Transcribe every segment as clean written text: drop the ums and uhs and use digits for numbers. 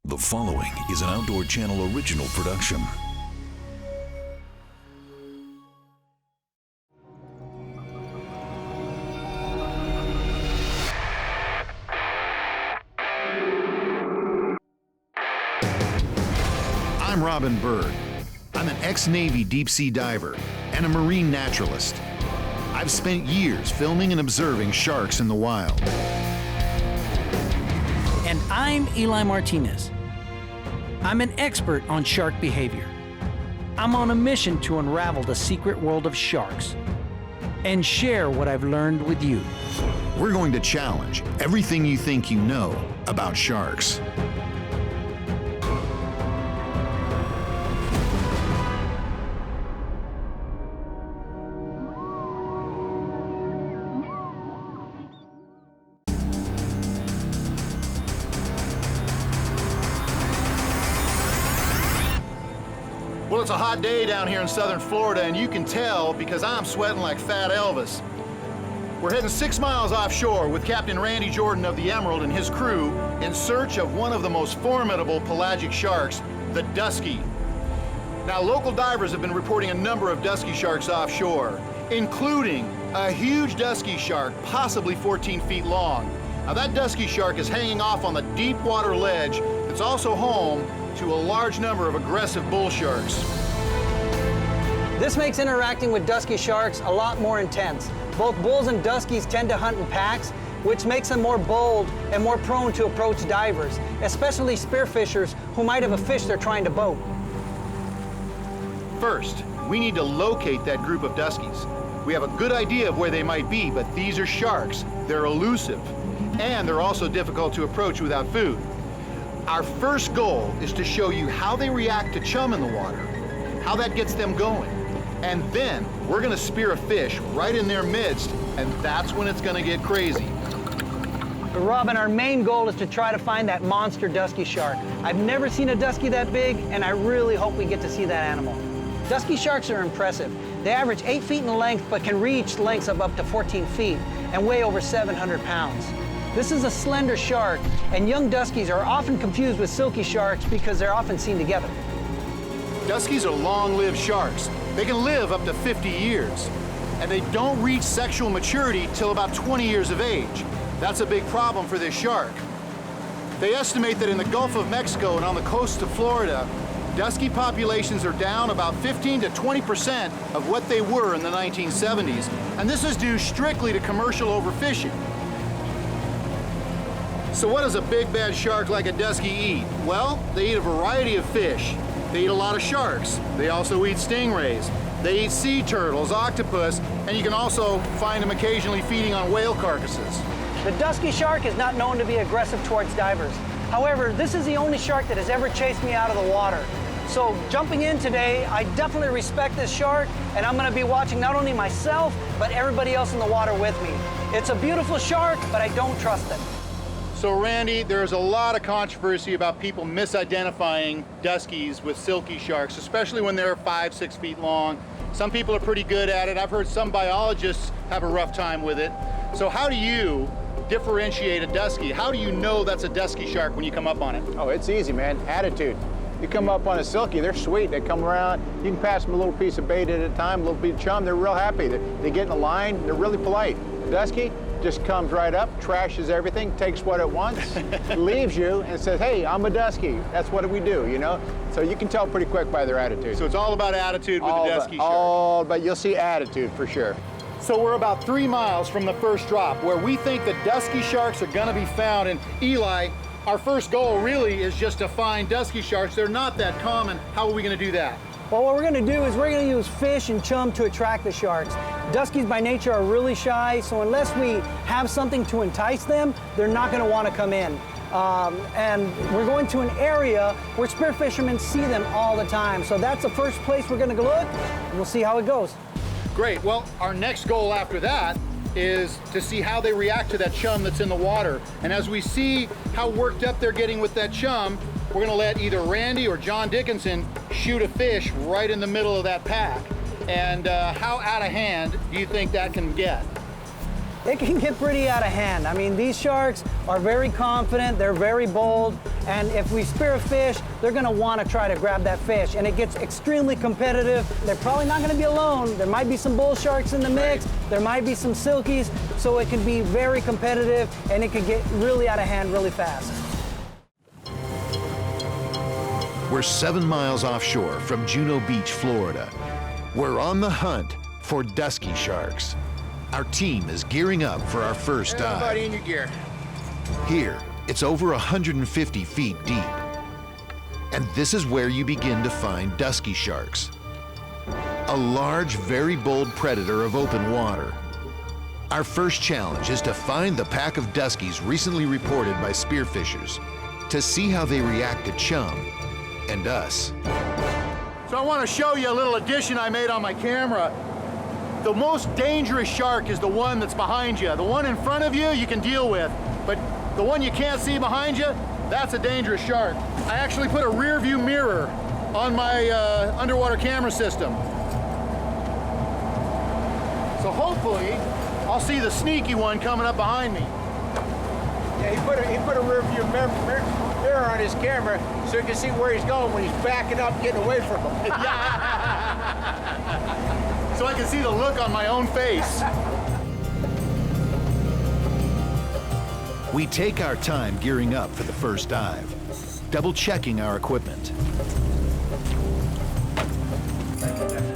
The following is an Outdoor Channel original production. I'm Robin Bird. I'm an ex-Navy deep-sea diver and a marine naturalist. I've spent years filming and observing sharks in the wild. And I'm Eli Martinez. I'm an expert on shark behavior. I'm on a mission to unravel the secret world of sharks and share what I've learned with you. We're going to challenge everything you think you know about sharks. Well, it's a hot day down here in southern Florida, and you can tell because I'm sweating like Fat Elvis. We're heading 6 miles offshore with Captain Randy Jordan of the Emerald and his crew in search of one of the most formidable pelagic sharks, the Dusky. Now, local divers have been reporting a number of Dusky sharks offshore, including a huge Dusky shark, possibly 14 feet long. Now, that Dusky shark is hanging off on the deep water ledge that's also home to a large number of aggressive bull sharks. This makes interacting with Dusky sharks a lot more intense. Both bulls and Duskies tend to hunt in packs, which makes them more bold and more prone to approach divers, especially spearfishers who might have a fish they're trying to boat. First, we need to locate that group of Duskies. We have a good idea of where they might be, but these are sharks. They're elusive, and they're also difficult to approach without food. Our first goal is to show you how they react to chum in the water, how that gets them going. And then we're gonna spear a fish right in their midst, and that's when it's gonna get crazy. But Robin, our main goal is to try to find that monster Dusky shark. I've never seen a Dusky that big, and I really hope we get to see that animal. Dusky sharks are impressive. They average 8 feet in length, but can reach lengths of up to 14 feet and weigh over 700 pounds. This is a slender shark, and young Duskies are often confused with silky sharks because they're often seen together. Duskies are long-lived sharks. They can live up to 50 years, and they don't reach sexual maturity till about 20 years of age. That's a big problem for this shark. They estimate that in the Gulf of Mexico and on the coast of Florida, Dusky populations are down about 15 to 20% of what they were in the 1970s, and this is due strictly to commercial overfishing. So what does a big bad shark like a Dusky eat? Well, they eat a variety of fish. They eat a lot of sharks. They also eat stingrays. They eat sea turtles, octopus, and you can also find them occasionally feeding on whale carcasses. The Dusky shark is not known to be aggressive towards divers. However, this is the only shark that has ever chased me out of the water. So jumping in today, I definitely respect this shark, and I'm gonna be watching not only myself, but everybody else in the water with me. It's a beautiful shark, but I don't trust it. So Randy, there's a lot of controversy about people misidentifying Duskies with silky sharks, especially when they're 5, 6 feet long. Some people are pretty good at it. I've heard some biologists have a rough time with it. So how do you differentiate a Dusky? How do you know that's a Dusky shark when you come up on it? Oh, it's easy, man. Attitude. You come up on a silky, they're sweet. They come around, you can pass them a little piece of bait at a time, a little piece of chum. They're real happy. They get in a line, they're really polite. Dusky just comes right up, trashes everything, takes what it wants, leaves you, and says, hey, I'm a Dusky. That's what we do, you know? So you can tell pretty quick by their attitude. So it's all about attitude with the Dusky shark. But you'll see attitude for sure. So we're about 3 miles from the first drop where we think the Dusky sharks are gonna be found. And Eli, our first goal really is just to find Dusky sharks. They're not that common. How are we gonna do that? Well, what we're gonna do is we're gonna use fish and chum to attract the sharks. Duskies by nature are really shy, so unless we have something to entice them, they're not gonna wanna come in. And we're going to an area where spear fishermen see them all the time. So that's the first place we're gonna go look, and we'll see how it goes. Great, well, our next goal after that is to see how they react to that chum that's in the water. And as we see how worked up they're getting with that chum, we're gonna let either Randy or John Dickinson shoot a fish right in the middle of that pack. And how out of hand do you think that can get? it can get pretty out of hand. I mean, these sharks are very confident, they're very bold, and if we spear a fish, they're gonna wanna try to grab that fish, and it gets extremely competitive. They're probably not gonna be alone. There might be some bull sharks in the mix, there might be some silkies, so it can be very competitive, and it can get really out of hand really fast. We're 7 miles offshore from Juno Beach, Florida. We're on the hunt for dusky sharks. Our team is gearing up for our first dive. Everybody in your gear. Here, it's over 150 feet deep. And this is where you begin to find dusky sharks. A large, very bold predator of open water. Our first challenge is to find the pack of duskies recently reported by spearfishers, to see how they react to chum and us. So I want to show you a little addition I made on my camera. The most dangerous shark is the one that's behind you. The one in front of you, you can deal with, but the one you can't see behind you, that's a dangerous shark. I actually put a rear view mirror on my underwater camera system. So hopefully, I'll see the sneaky one coming up behind me. Yeah, he put a rear view mirror on his camera so he can see where he's going when he's backing up, getting away from him. So I can see the look on my own face. We take our time gearing up for the first dive, double checking our equipment.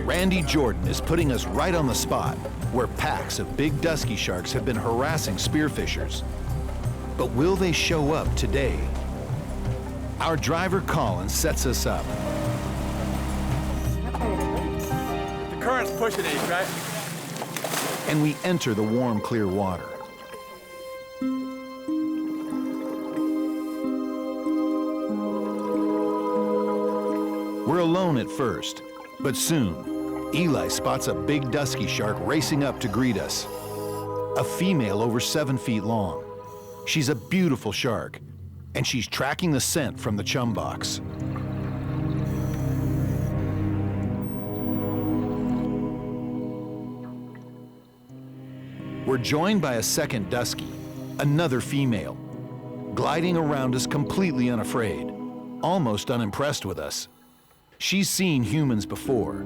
Randy Jordan is putting us right on the spot where packs of big dusky sharks have been harassing spearfishers. But will they show up today? Our driver Colin sets us up. The current's pushing these, right? And we enter the warm, clear water. We're alone at first, but soon, Eli spots a big dusky shark racing up to greet us. A female over 7 feet long. She's a beautiful shark, and she's tracking the scent from the chum box. We're joined by a second dusky, another female, gliding around us completely unafraid, almost unimpressed with us. She's seen humans before.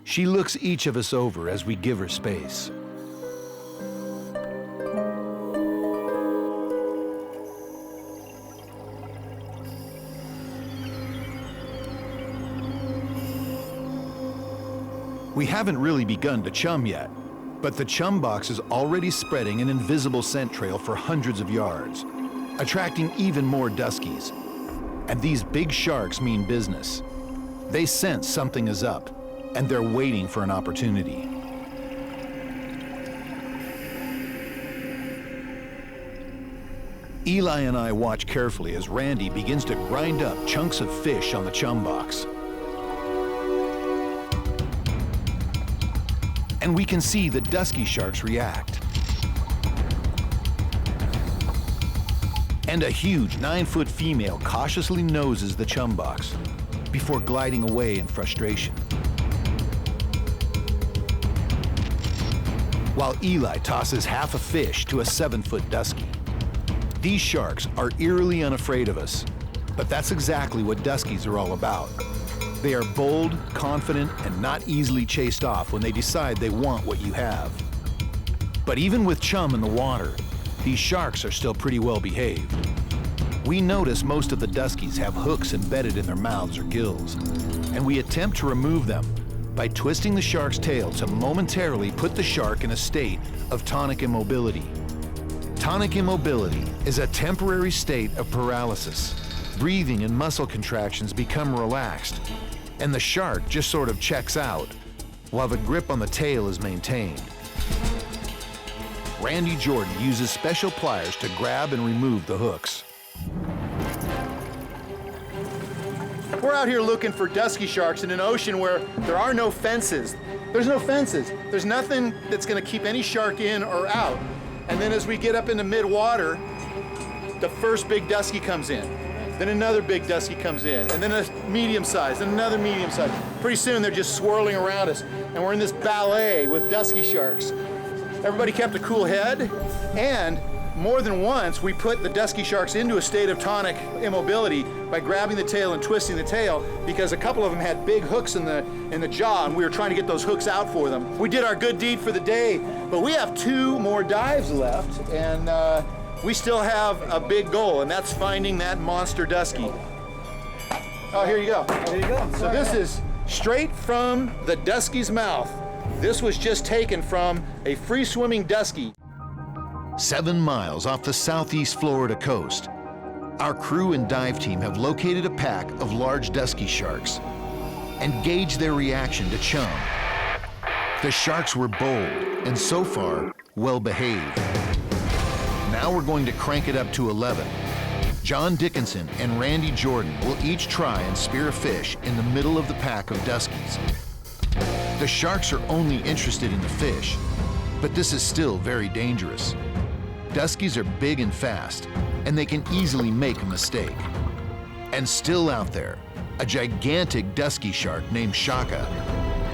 She looks each of us over as we give her space. We haven't really begun to chum yet, but the chum box is already spreading an invisible scent trail for hundreds of yards, attracting even more duskies. And these big sharks mean business. They sense something is up, and they're waiting for an opportunity. Eli and I watch carefully as Randy begins to grind up chunks of fish on the chum box. And we can see the dusky sharks react. And a huge 9-foot female cautiously noses the chum box before gliding away in frustration. While Eli tosses half a fish to a 7-foot dusky. These sharks are eerily unafraid of us, but that's exactly what duskies are all about. They are bold, confident, and not easily chased off when they decide they want what you have. But even with chum in the water, these sharks are still pretty well behaved. We notice most of the duskies have hooks embedded in their mouths or gills, and we attempt to remove them by twisting the shark's tail to momentarily put the shark in a state of tonic immobility. Tonic immobility is a temporary state of paralysis. Breathing and muscle contractions become relaxed, and the shark just sort of checks out, while the grip on the tail is maintained. Randy Jordan uses special pliers to grab and remove the hooks. We're out here looking for dusky sharks in an ocean where there are no fences. There's no fences. There's nothing that's gonna keep any shark in or out. And then as we get up into mid-water, the first big dusky comes in. Then another big dusky comes in, and then a medium size, and another medium size. Pretty soon they're just swirling around us, and we're in this ballet with dusky sharks. Everybody kept a cool head, and more than once we put the dusky sharks into a state of tonic immobility by grabbing the tail and twisting the tail, because a couple of them had big hooks in the jaw, and we were trying to get those hooks out for them. We did our good deed for the day, but we have 2 more dives left, and we still have a big goal, and that's finding that monster dusky. Oh, here you go. There you go. So this is straight from the dusky's mouth. This was just taken from a free-swimming dusky. 7 miles off the southeast Florida coast, our crew and dive team have located a pack of large dusky sharks and gauged their reaction to chum. The sharks were bold and so far well behaved. Now we're going to crank it up to 11. John Dickinson and Randy Jordan will each try and spear a fish in the middle of the pack of duskies. The sharks are only interested in the fish, but this is still very dangerous. Duskies are big and fast, and they can easily make a mistake. And still out there, a gigantic dusky shark named Shaka,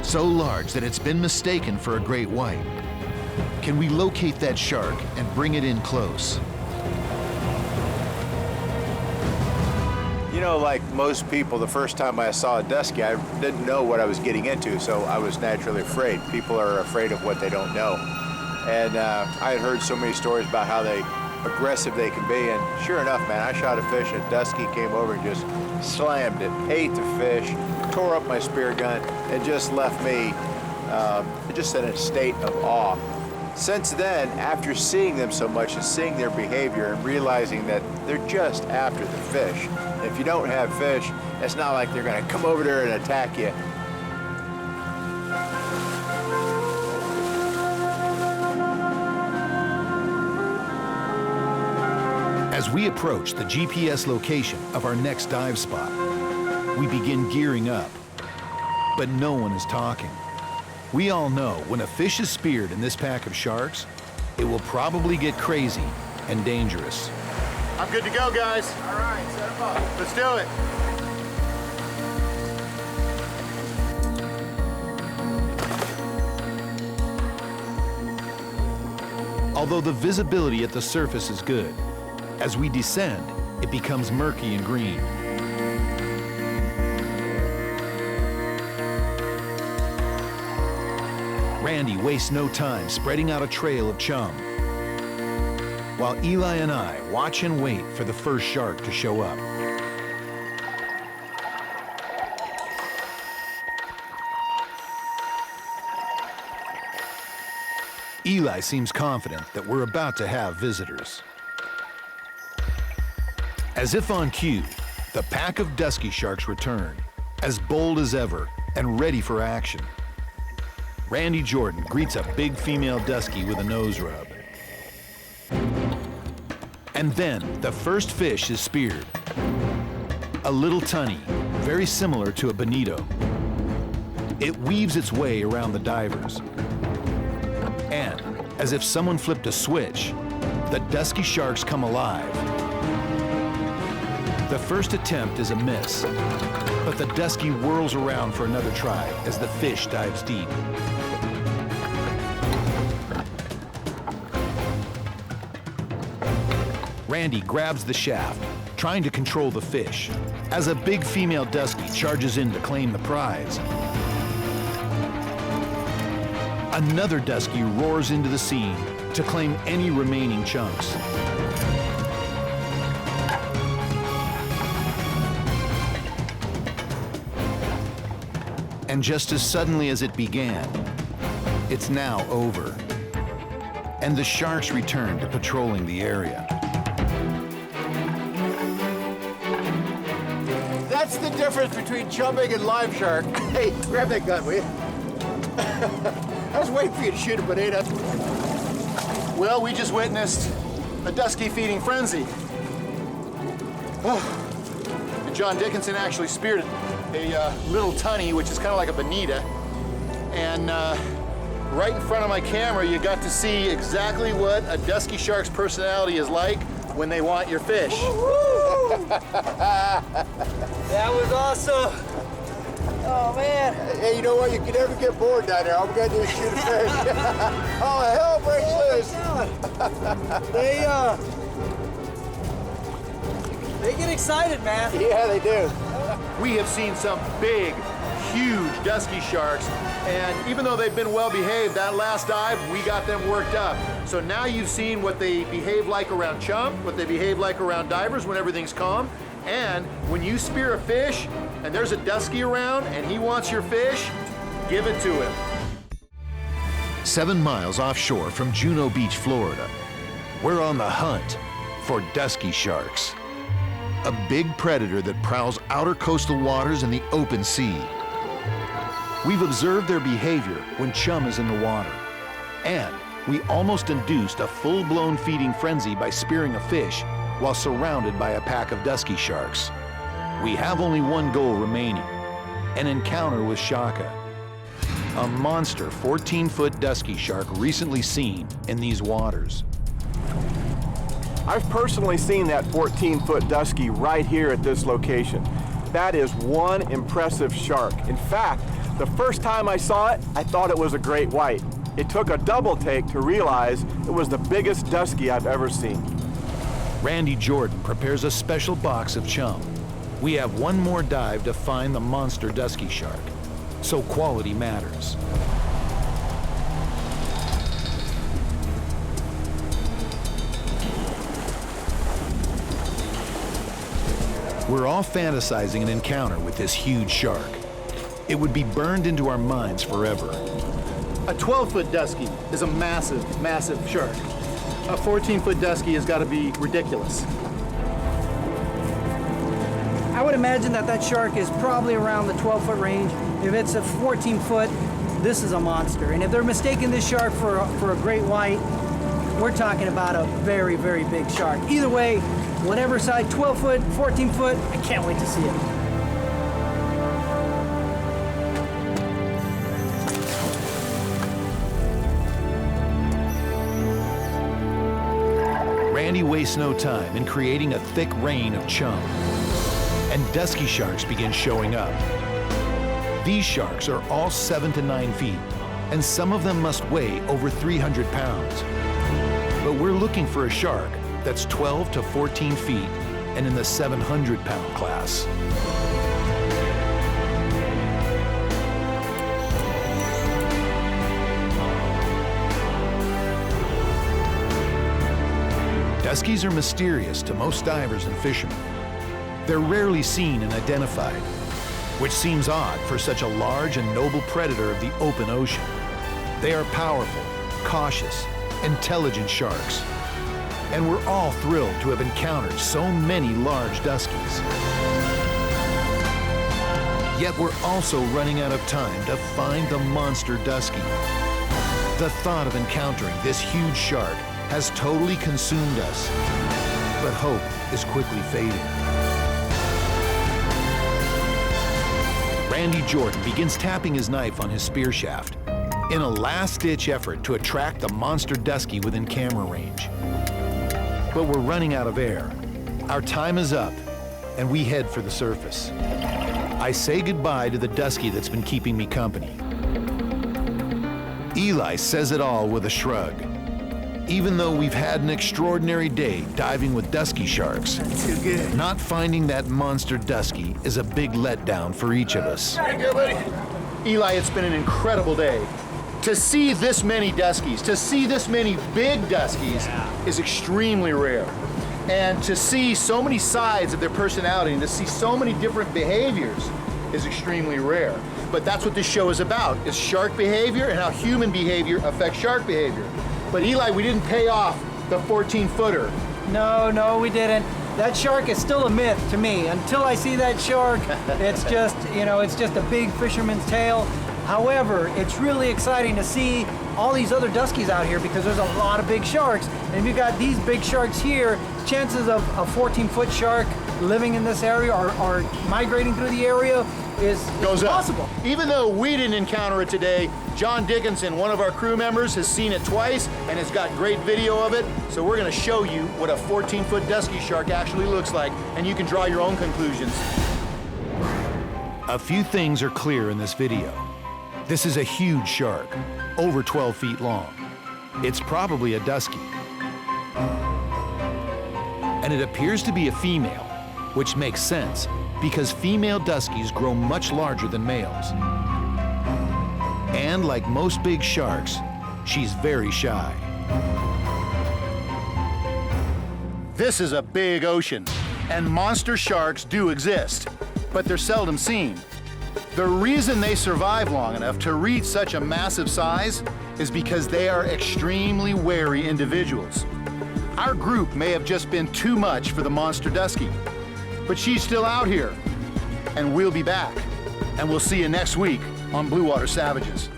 so large that it's been mistaken for a great white. Can we locate that shark and bring it in close? You know, like most people, the first time I saw a dusky, I didn't know what I was getting into, so I was naturally afraid. People are afraid of what they don't know. And I had heard so many stories about how aggressive they can be, and sure enough, man, I shot a fish, and a dusky came over and just slammed it, ate the fish, tore up my spear gun, and just left me just in a state of awe. Since then, after seeing them so much and seeing their behavior and realizing that they're just after the fish, if you don't have fish, it's not like they're gonna come over there and attack you. As we approach the GPS location of our next dive spot, we begin gearing up, but no one is talking. We all know when a fish is speared in this pack of sharks, it will probably get crazy and dangerous. I'm good to go, guys. All right, set them up. Let's do it. Although the visibility at the surface is good, as we descend, it becomes murky and green. Randy wastes no time spreading out a trail of chum, while Eli and I watch and wait for the first shark to show up. Eli seems confident that we're about to have visitors. As if on cue, the pack of dusky sharks return, as bold as ever and ready for action. Randy Jordan greets a big female dusky with a nose rub. And then the first fish is speared. A little tunny, very similar to a bonito. It weaves its way around the divers. And as if someone flipped a switch, the dusky sharks come alive. The first attempt is a miss, but the dusky whirls around for another try as the fish dives deep. Randy grabs the shaft, trying to control the fish, as a big female dusky charges in to claim the prize. Another dusky roars into the scene to claim any remaining chunks. And just as suddenly as it began, it's now over. And the sharks return to patrolling the area. That's the difference between chumming and live shark. Hey, grab that gun, will you? I was waiting for you to shoot a bonito. Well, we just witnessed a dusky feeding frenzy. Oh. And John Dickinson actually speared a little tunny, which is kind of like a bonita. And right in front of my camera, you got to see exactly what a dusky shark's personality is like when they want your fish. That was awesome. Oh, man. Hey, you know what? You can never get bored down there. All we gotta do is shoot a fish. Oh, hell breaks loose. They get excited, man. Yeah, they do. We have seen some big, huge dusky sharks, and even though they've been well behaved, that last dive, we got them worked up. So now you've seen what they behave like around chum, what they behave like around divers when everything's calm, and when you spear a fish and there's a dusky around and he wants your fish, give it to him. 7 miles offshore from Juno Beach, Florida, we're on the hunt for dusky sharks. A big predator that prowls outer coastal waters and the open sea. We've observed their behavior when chum is in the water. And we almost induced a full-blown feeding frenzy by spearing a fish while surrounded by a pack of dusky sharks. We have only one goal remaining, an encounter with Shaka, a monster 14-foot dusky shark recently seen in these waters. I've personally seen that 14-foot dusky right here at this location. That is one impressive shark. In fact, the first time I saw it, I thought it was a great white. It took a double take to realize it was the biggest dusky I've ever seen. Randy Jordan prepares a special box of chum. We have one more dive to find the monster dusky shark, so quality matters. We're all fantasizing an encounter with this huge shark. It would be burned into our minds forever. A 12-foot dusky is a massive, massive shark. A 14-foot dusky has got to be ridiculous. I would imagine that shark is probably around the 12-foot range. If it's a 14-foot, this is a monster. And if they're mistaking this shark for a great white, we're talking about a very, very big shark. Either way, whatever side, 12-foot, 14-foot, I can't wait to see it. Randy wastes no time in creating a thick rain of chum, and dusky sharks begin showing up. These sharks are all 7 to 9 feet, and some of them must weigh over 300 pounds. But we're looking for a shark that's 12 to 14 feet and in the 700-pound class. Duskies are mysterious to most divers and fishermen. They're rarely seen and identified, which seems odd for such a large and noble predator of the open ocean. They are powerful, cautious, intelligent sharks. And we're all thrilled to have encountered so many large duskies. Yet we're also running out of time to find the monster dusky. The thought of encountering this huge shark has totally consumed us, but hope is quickly fading. Randy Jordan begins tapping his knife on his spear shaft in a last-ditch effort to attract the monster dusky within camera range. But we're running out of air. Our time is up, and we head for the surface. I say goodbye to the dusky that's been keeping me company. Eli says it all with a shrug. Even though we've had an extraordinary day diving with dusky sharks, not finding that monster dusky is a big letdown for each of us. Eli, it's been an incredible day. To see this many duskies, to see this many big duskies is extremely rare. And to see so many sides of their personality and to see so many different behaviors is extremely rare. But that's what this show is about, is shark behavior and how human behavior affects shark behavior. But Eli, we didn't pay off the 14-footer. No, we didn't. That shark is still a myth to me. Until I see that shark, it's just, it's just a big fisherman's tale. However, it's really exciting to see all these other duskies out here because there's a lot of big sharks. And if you've got these big sharks here, chances of a 14-foot shark living in this area or migrating through the area is goes up. possible. Even though we didn't encounter it today, John Dickinson, one of our crew members, has seen it twice and has got great video of it. So we're going to show you what a 14-foot dusky shark actually looks like, and you can draw your own conclusions. A few things are clear in this video. This is a huge shark, over 12 feet long. It's probably a dusky. And it appears to be a female, which makes sense because female duskies grow much larger than males. And like most big sharks, she's very shy. This is a big ocean, and monster sharks do exist, but they're seldom seen. The reason they survive long enough to reach such a massive size is because they are extremely wary individuals. Our group may have just been too much for the monster dusky, but she's still out here, and we'll be back. And we'll see you next week on Blue Water Savages.